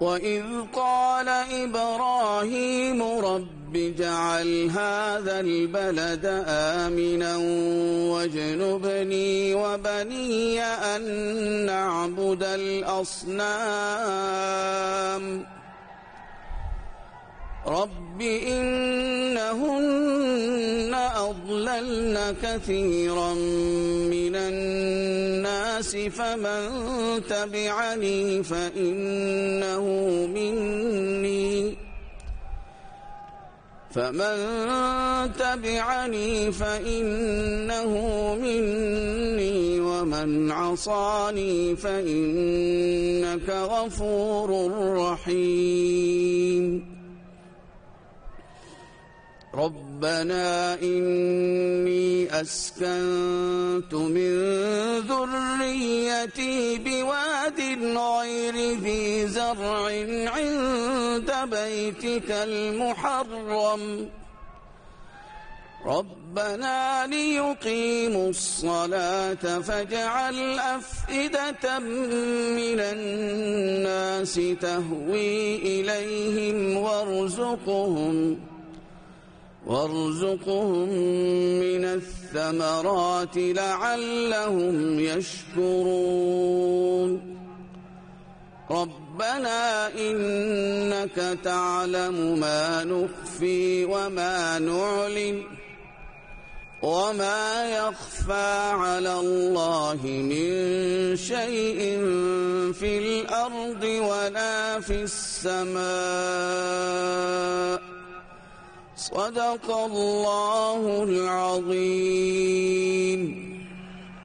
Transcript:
وإذ قال إبراهيم رب اجعل هذا البلد آمنا واجنبني وبني أن نعبد الأصنام رب إنهن أضللن كثيرا من الناس فمن تبعني فإنه مني ومن عصاني فإنك غفور رحيم ربنا إني أسكنت من ذريتي بواد غير ذي زرع عند بيتك المحرم ربنا ليقيموا الصلاة فاجعل أفئدة من الناس تهوي إليهم وارزقهم من الثمرات لعلهم يشكرون ربنا إنك تعلم ما نخفي وما نعلن وما يخفى على الله من شيء في الأرض ولا في السماء صدق الله العظيم.